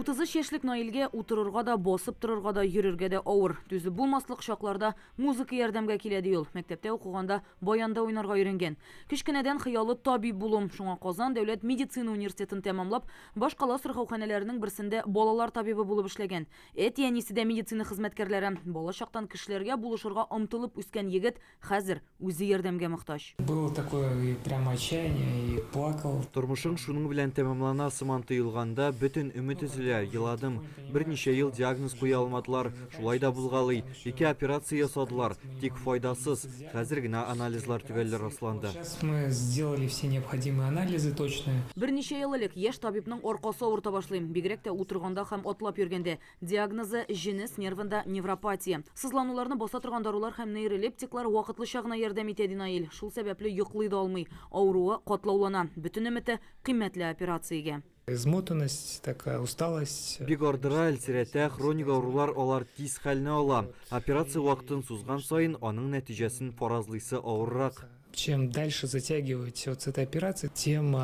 30 яшьлек Наилгә утырырга да, басып торырга да, йөрергә дә авыр. Түзе булмаслык шакларда музыка ярдәмгә килә ул. Мәктәптә укыганда баянда уйнарга өйрәнгән. Кечкенәдән хыялы табиб булам. Шуңа Казан дәүләт медицина университетын тәмамлап, башкала сырхауханәләренең берсендә балалар табибы булып эшләгән. Әти-әнисе дә медицина хезмәткәрләре. Балачактан кешеләргә булышырга омтылып үскән егет хәзер үзе ярдәмгә мохтаҗ. Было такое прямо отчаяние и плакал. Тормышың шуның белән тәмамлана сыман тоелганда, бөтен өмет өзелә, еладым. Берничә ел диагноз куя алмадылар, шулай да булгалый. 2 операция ясадылар, тик файдасыз. Хәзер генә анализлар төгәлләр расланды. Сейчас мы сделали все необходимые анализы точные. Берничә ел элек яшь табибның аркасы авырта башлыйм. Бигрәк тә утырганда һәм атлап йөргәндә. Диагнозы җенес нервында невропатия. Сызлануларны баса торган дарулар һәм нейролептиклар вакытлыча гына ярдәм итә ди Наил. Шул сәбәпле йоклый да алмый. Авыруы катлаулана. Бөтен өмете кыйммәтле операциягә. Измотанность, такая усталость. Бик ардыра, әлсерәтә, хроник авырулар алар тиз хәлне ала. Операция вакытын сузган сайын аның нәтиҗәсен фаразлыйсы авыррак. Чем дальше затягивать вот с этой операцией, тем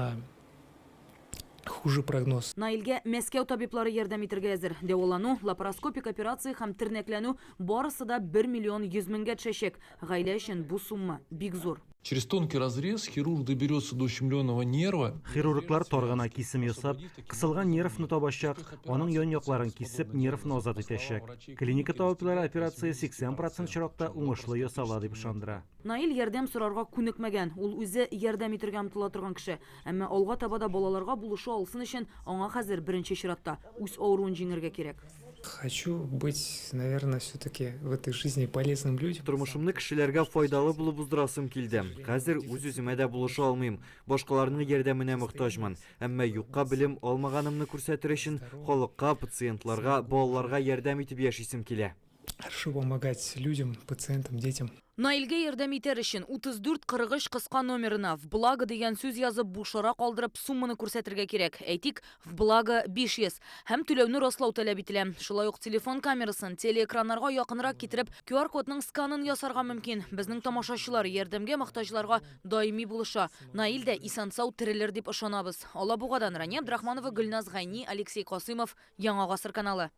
хуже прогноз. Наилгә Мәскәү табиблары ярдәм итәргә әзер. Дәвалану, лапароскопик операция һәм тернәкләнү барысы да 1 миллион 100 меңгә төшәчәк. Гаилә өчен бу сумма бик зур. Через тонкий разрез хирург доберется до ущемленного нерва. Хирурглар торгана кисим ясап, кысылган нервны табачак, аның ян якларын кисеп, нервны азат итәчәк. Клиника табиблары операция 80% чиракта уңышлы ясала дип ышандыра. Наил ярдәм сорарга күнекмәгән. Ул үзе ярдәм итәргә омтыла торган кеше. Әмма алга таба да балаларга булышу алсын өчен аңа хәзер беренче чиратта үз авыруын җиңәргә кирәк. Хочу быть, наверное, все-таки в этой жизни полезным людям. Тормышымны кешеләргә файдалы булып уздырасым килде. Хәзер үз-үземә дә булыша алмыйм. Башкаларның ярдәменә мохтаҗмын. Әмма юкка белем алмаганымны күрсәтер өчен халыкка, пациентларга, балаларга ярдәм итеп яшисем килә. Хорошо помогать людям, пациентам, детям. Наилгә ярдәм итәр өчен 34-43 кыска номерына в благо дигән сүз язып бушара калдырып сумманы күрсәтергә кирәк. Әйтик, в благо 500 һәм түләүне раслау таләп ителә. Шулай ук телефон камерасын телеэкраннарга якынрак китереп, QR кодның сканын ясарга мөмкин. Безнең тамашачылар ярдәмгә мохтаҗларга даими булыша. Наил дә исән-сау терелер дип ышанабыз. Алабугадан Рания Абдрахманова, Гөлназ Гайни, Алексей Касымов, Яңа гасыр каналы.